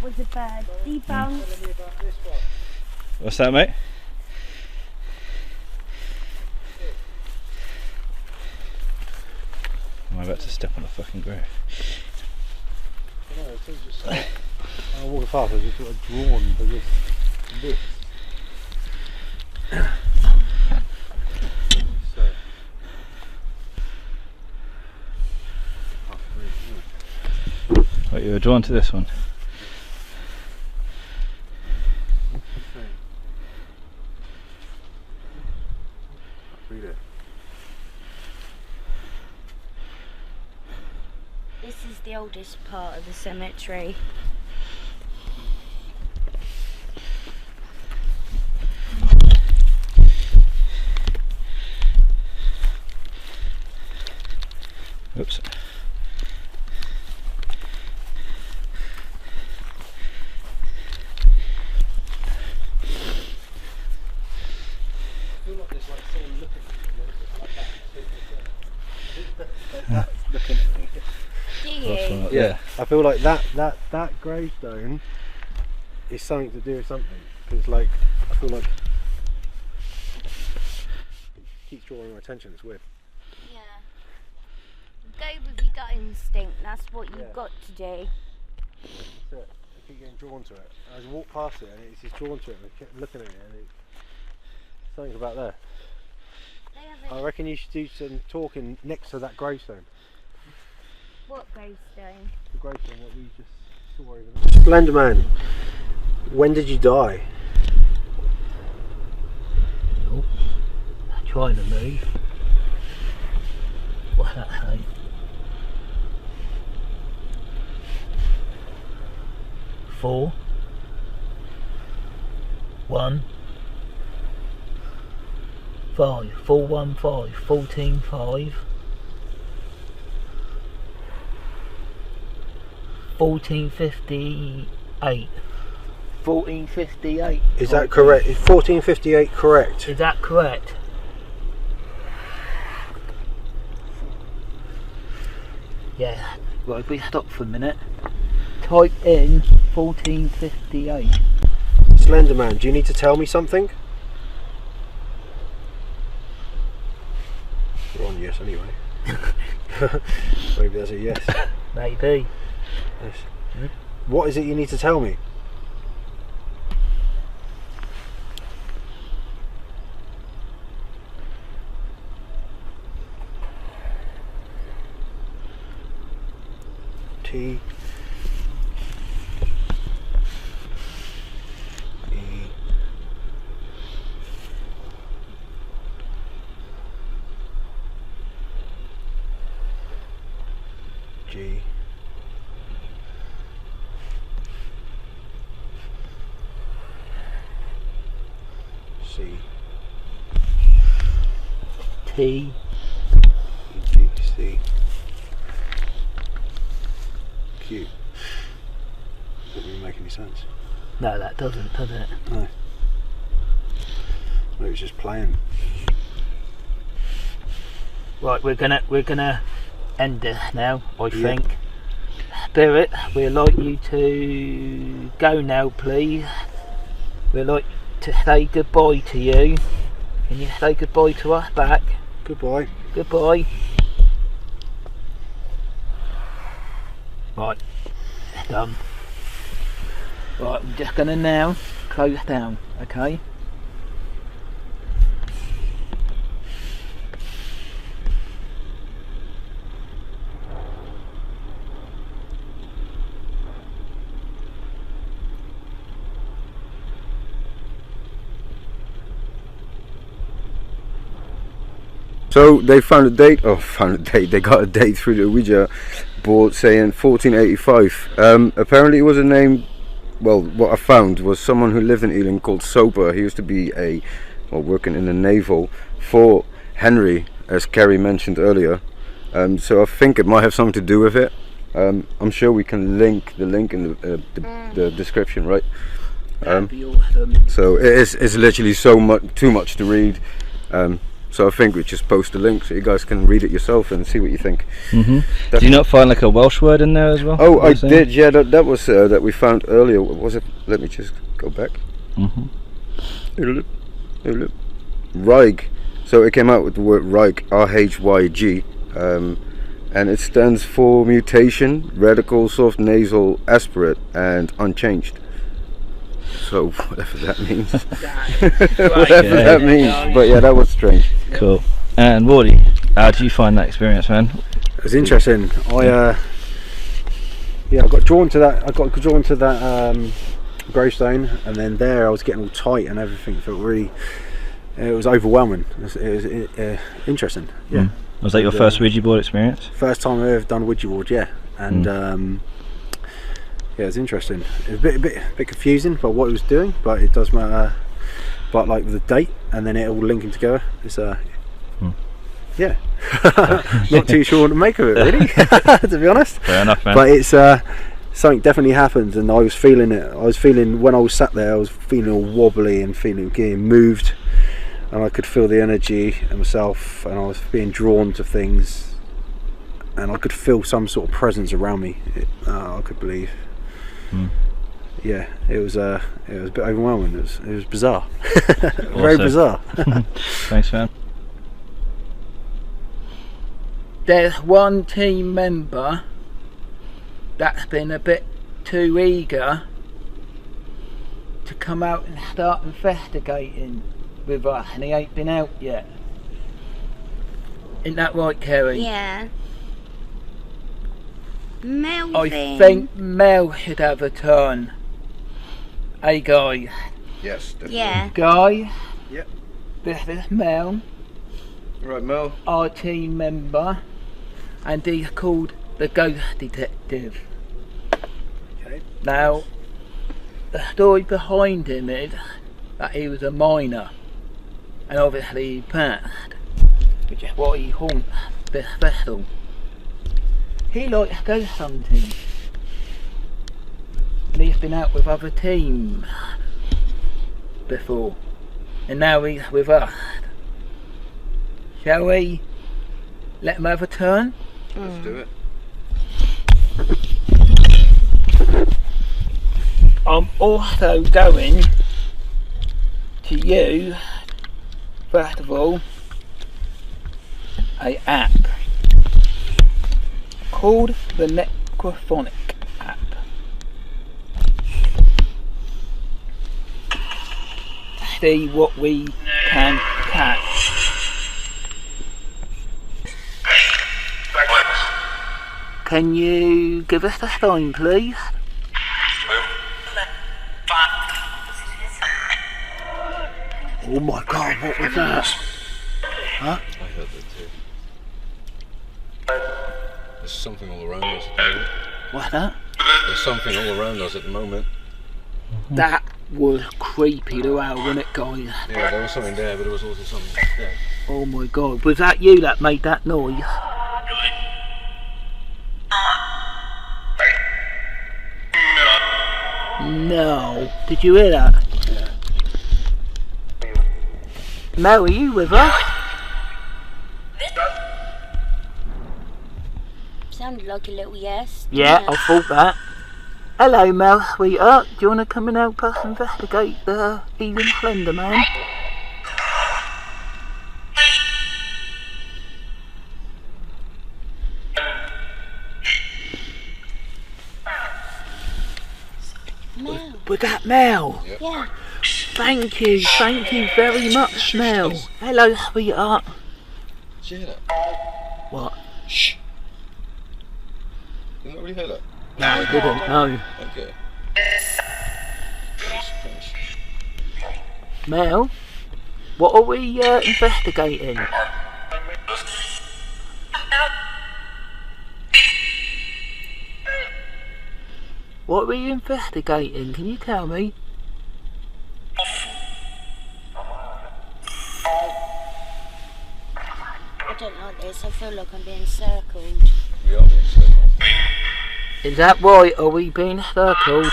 Speaker 2: was a bird. Debounced.
Speaker 3: What's that, mate? Am I about to step on a fucking grave?
Speaker 5: No, it's just I'm walking past, I just got drawn to this.
Speaker 3: Right, you were drawn to this one.
Speaker 5: Read it.
Speaker 2: This is the oldest part of the cemetery.
Speaker 3: Oops.
Speaker 2: Do you?
Speaker 3: Yeah.
Speaker 5: I feel like that gravestone is something to do with something. Because like, I feel like it keeps drawing my attention. It's weird.
Speaker 2: Yeah. Go with your gut instinct. That's what you've
Speaker 5: Yeah.
Speaker 2: got to do.
Speaker 5: That's it. I keep getting drawn to it. I just walked past it and it's just drawn to it. And I kept looking at it and it's something about there.
Speaker 2: They have
Speaker 5: I reckon you should do some talking next to that gravestone.
Speaker 2: what gravestone?
Speaker 5: The gravestone that we just saw over there. Slenderman, when did you die?
Speaker 6: Oh, trying to move. What's that say? Four. 1 5 415 14 5 1458 1458.
Speaker 5: Is that correct? Is 1458 correct?
Speaker 6: Is that correct? Yeah. Right, if we stop for a minute, type in 1458.
Speaker 5: Slenderman, do you need to tell me something? You're on yes anyway. Maybe that's a yes.
Speaker 6: Maybe.
Speaker 5: Yes. What is it you need to tell me? T E G C
Speaker 6: T
Speaker 5: G C Q. Doesn't even make any sense.
Speaker 6: No, that doesn't, does it?
Speaker 5: No. It was just playing.
Speaker 6: Right, we're gonna end it now, I think. Spirit, we'd like you to go now, please. We'd like to say goodbye to you. Can you say goodbye to us back?
Speaker 5: Goodbye.
Speaker 6: Goodbye. Right, done. Right, I'm just gonna now close down, okay?
Speaker 4: So they found a date. Oh, found a date. They got a date through the Ouija board saying 1485. Apparently, it was a name. Well, what I found was someone who lived in Eling called Soper. He used to be working in the naval for Henry, as Carrie mentioned earlier. So I think it might have something to do with it. I'm sure we can link the link in the description, right?
Speaker 6: That'd be awesome.
Speaker 4: So it's literally too much to read. So I think we just post a link so you guys can read it yourself and see what you think.
Speaker 3: Do you not find like a Welsh word in there as well?
Speaker 4: Oh, I did. Yeah, that was that we found earlier. What was it? Let me just go back. Rhyg. So it came out with the word Rhyg, R-H-Y-G, and it stands for mutation, radical, soft nasal, aspirate, and unchanged. So whatever that means. Whatever that means. But yeah, that was strange.
Speaker 3: Cool. And Wardy, how did you find that experience, man?
Speaker 5: It was interesting. I got drawn to that. Gravestone, and then there I was getting all tight and everything. Felt really. It was overwhelming. It was interesting. Yeah.
Speaker 3: Was that your first Ouija board experience?
Speaker 5: First time I ever done a Ouija board. Yeah, and yeah, it was interesting. It was a bit confusing about what it was doing, but it does matter. But like with the date and then it all linking together, it's yeah. Not too sure what to make of it, really, to be honest.
Speaker 3: Fair enough, man.
Speaker 5: But it's something definitely happened, and I was feeling it. I was feeling when I was sat there, I was feeling all wobbly and feeling getting moved, and I could feel the energy in myself, and I was being drawn to things, and I could feel some sort of presence around me. I could believe. Yeah, it was a bit overwhelming. It was bizarre. Very bizarre.
Speaker 3: Thanks, man.
Speaker 1: There's one team member that's been a bit too eager to come out and start investigating with us, and he ain't been out yet. Isn't that right, Kerry?
Speaker 2: Yeah. Melvin.
Speaker 1: I think Mel should have a turn. Hey, guy.
Speaker 4: Yes, definitely.
Speaker 2: Yeah.
Speaker 1: Guy?
Speaker 4: Yep.
Speaker 1: This is Mel,
Speaker 4: Right, Mel.
Speaker 1: our team member, and he's called the Ghost Detective.
Speaker 4: Okay.
Speaker 1: Now, the story behind him is that he was a miner, and obviously he passed, which is why he haunts this vessel. He likes ghost hunting, and he's been out with other teams before, and now he's with us. Shall we let him have a turn?
Speaker 4: Let's do it.
Speaker 1: I'm also going to use, first of all, a app called the Necrophonic app. See what we can catch. Can you give us a sign, please? Oh my god, what was that? Huh?
Speaker 4: I heard that too. There's something all around us at the moment.
Speaker 1: What's that?
Speaker 4: There's something all around us at the moment.
Speaker 1: That was creepy, the owl, wasn't it, guys?
Speaker 4: Yeah, there was something there, but there was also something there.
Speaker 1: Oh my god, was that you that made that noise? No. Did you hear that?
Speaker 4: Yeah.
Speaker 1: Mel, are you with us?
Speaker 2: Sounded like a little yes.
Speaker 1: Yeah, I thought that. Hello, Mel, sweetheart. Do you want to come and help us investigate the Eling Slenderman?
Speaker 2: Mel.
Speaker 1: Was that Mel?
Speaker 2: Yeah.
Speaker 1: Thank you very much, Mel. Hello, sweetheart.
Speaker 4: Did you hear that?
Speaker 1: What?
Speaker 4: Shh. Did not really hear that?
Speaker 1: No, I didn't, no.
Speaker 4: Okay.
Speaker 1: Mel, what are we investigating? What were you investigating? Can you tell me?
Speaker 2: I don't like this. I feel like I'm being circled.
Speaker 4: We are being circled.
Speaker 1: Is that right? Are we being circled?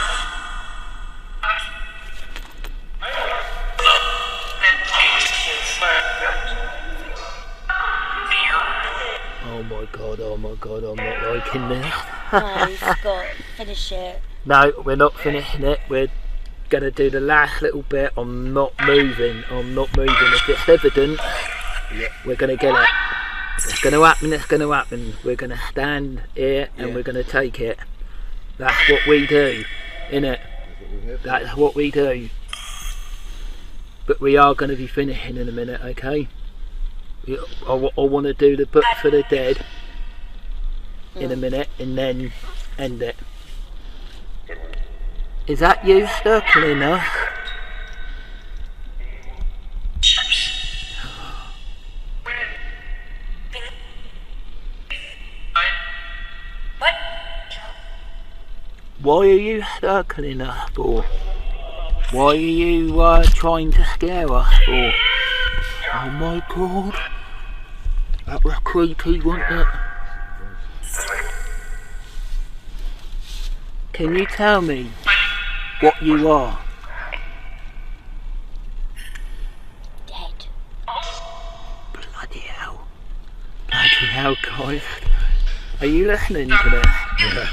Speaker 6: Oh my god, I'm not liking this.
Speaker 2: No, Scott, finish it.
Speaker 6: No, we're not finishing it. We're gonna do the last little bit. I'm not moving. If it's evident, we're gonna get it. If it's gonna happen, it's gonna happen. We're gonna stand here and we're gonna take it. That's what we do, innit? That's what we do. But we are gonna be finishing in a minute, okay? I want to do the book for the dead in a minute and then end it. Is that you circling us? Why are you circling us for? Why are you trying to scare us for? Oh my god. That was creepy, wasn't it? Can you tell me what you are?
Speaker 2: Dead.
Speaker 6: Bloody hell. Bloody hell, guys. Are you listening to this?
Speaker 4: Yeah.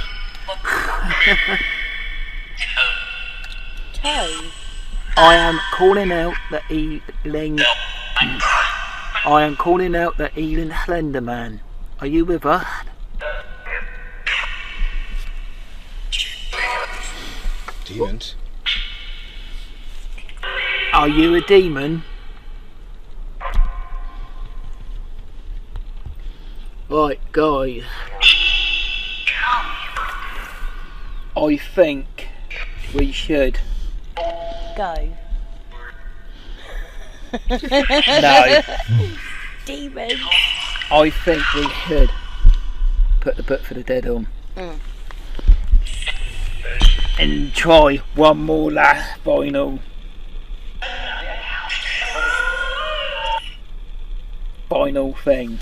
Speaker 2: Toe.
Speaker 6: I am calling out the Eling Slenderman. Are you with us?
Speaker 4: Demons.
Speaker 6: Are you a demon? Right, guys. I think we should.
Speaker 2: Go.
Speaker 6: No.
Speaker 2: Demon.
Speaker 6: I think we should put the book for the dead on. And try one more last final thing.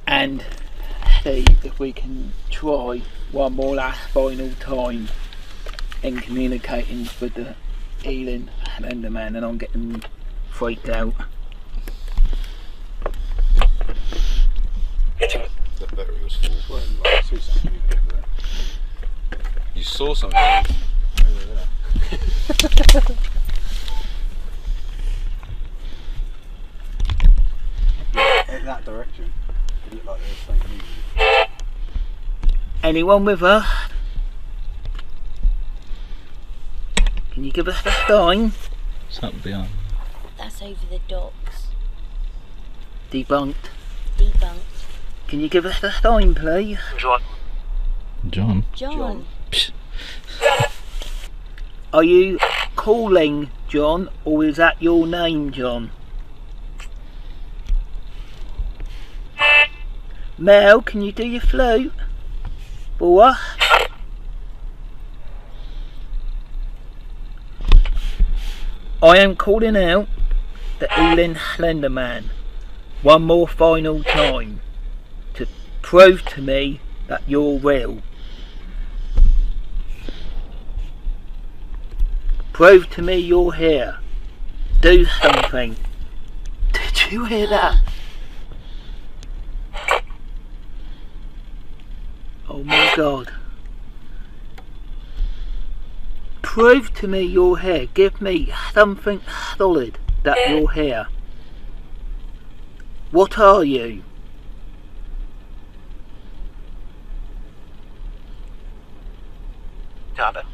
Speaker 6: And see if we can try one more last final time in communicating with the Eling Slenderman, and I'm getting freaked out.
Speaker 4: The battery was full. You saw something over there.
Speaker 5: In that direction. It looked like there was something moving.
Speaker 6: Anyone with us? Can you give us the sign?
Speaker 3: Something beyond.
Speaker 2: That's over the docks.
Speaker 6: Debunked.
Speaker 2: Debunked.
Speaker 6: Can you give us the sign, please?
Speaker 3: John?
Speaker 2: John.
Speaker 3: Psh.
Speaker 6: Are you calling John, or is that your name, John? Mel, can you do your flute for us? I am calling out the Eling Slenderman one more final time to prove to me that you're real. Prove to me you're here. Do something. Did you hear that? Oh my god. Prove to me you're here. Give me something solid that you're here. What are you?
Speaker 7: Jada.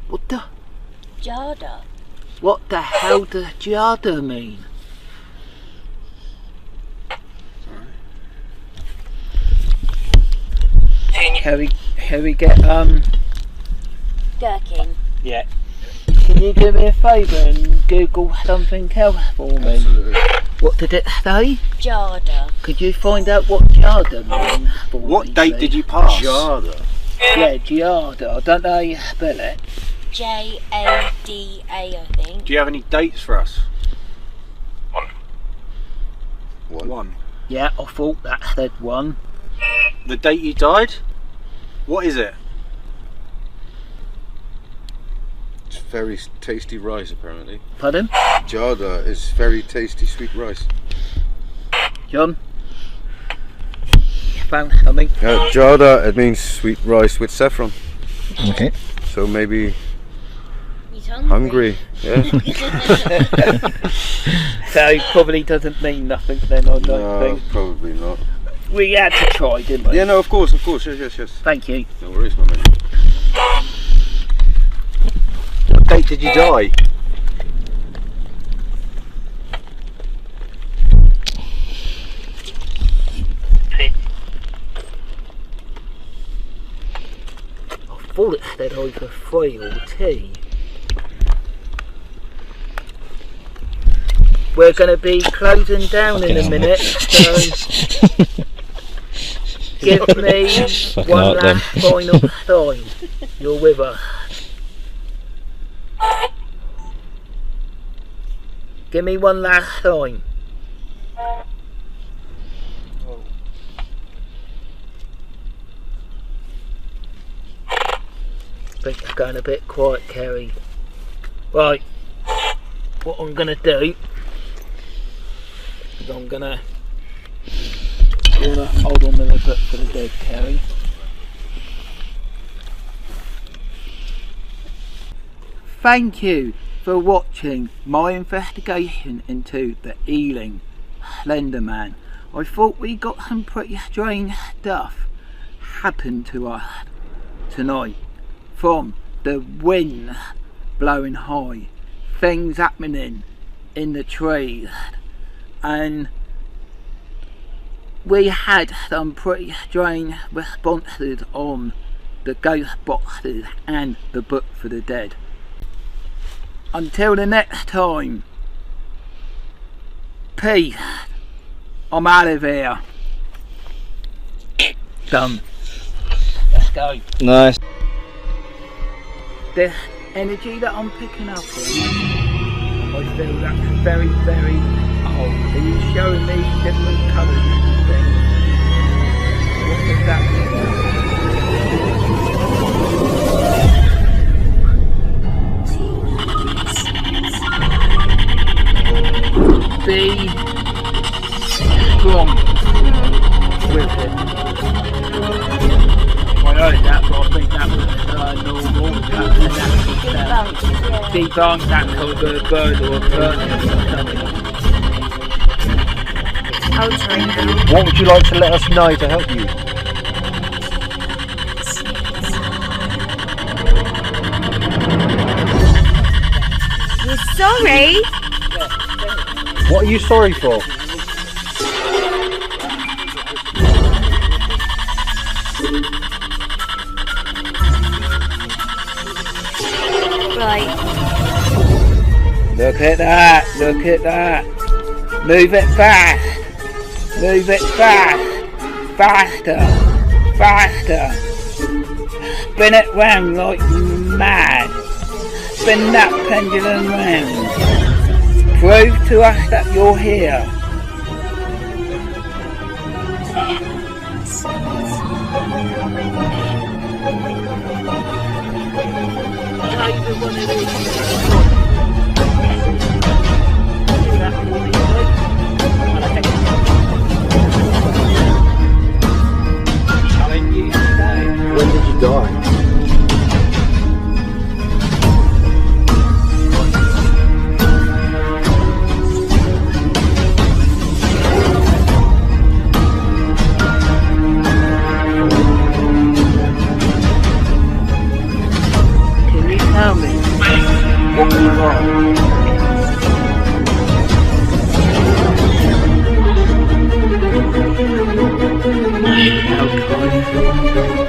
Speaker 6: What the?
Speaker 2: Jada.
Speaker 6: What the hell does Jada mean? Can we get
Speaker 2: Gherkin.
Speaker 6: yeah. Can you do me a favour and Google something else for me?
Speaker 4: Absolutely.
Speaker 6: What did it say?
Speaker 2: Jada.
Speaker 6: Could you find out what Jada means for me,
Speaker 5: What date
Speaker 6: please?
Speaker 5: did you pass?
Speaker 4: Jada.
Speaker 6: Yeah, Jada. I don't know how you spell it.
Speaker 2: Jada, I think.
Speaker 5: Do you have any dates for us?
Speaker 4: One.
Speaker 6: Yeah, I thought that said one.
Speaker 5: The date you died? What is it?
Speaker 4: It's very tasty rice, apparently.
Speaker 6: Pardon?
Speaker 4: Jada is very tasty sweet rice.
Speaker 6: John? You found something?
Speaker 4: Jada, it means sweet rice with saffron.
Speaker 3: Okay.
Speaker 4: So maybe
Speaker 2: He's hungry.
Speaker 4: yeah.
Speaker 6: So it probably doesn't mean nothing then, I don't
Speaker 4: No,
Speaker 6: think.
Speaker 4: probably not.
Speaker 6: We had to try, didn't we?
Speaker 4: Yeah, no, of course, yes.
Speaker 6: Thank you.
Speaker 4: No worries, my man.
Speaker 5: What date did you die?
Speaker 6: I thought it said either 3 or 2. We're going to be closing down in a minute, so give me
Speaker 3: Fucking
Speaker 6: one
Speaker 3: hard then.
Speaker 6: last final time. You're with us. Give me one last time. I think it's going a bit quiet, Kerry. Right, what I'm going to do is I'm going to... You want to hold on a little bit for the dead, Kerry? Thank you for watching my investigation into the Eling Slenderman. I thought we got some pretty strange stuff happen to us tonight. From the wind blowing high, things happening in the trees, and we had some pretty strange responses on the ghost boxes and the book for the dead. Until the next time, peace. I'm out of here. Done. Let's go.
Speaker 3: Nice.
Speaker 6: The energy that I'm picking up on, I feel that's very, very old. Are you showing me different colours and things? What does that mean? Be strong with it. I heard that, but I think that was normal. Debunk that called a bird or a person or something.
Speaker 2: I'll try now.
Speaker 5: What would you like to let us know to help you?
Speaker 2: You're sorry?
Speaker 5: What are you sorry for?
Speaker 2: Right.
Speaker 6: Look at that, look at that. Move it fast. Move it fast. Faster. Faster. Spin it round like mad. Spin that pendulum round. Prove to us that you're here.
Speaker 5: When did you die?
Speaker 6: Can you tell me what was wrong? Okay.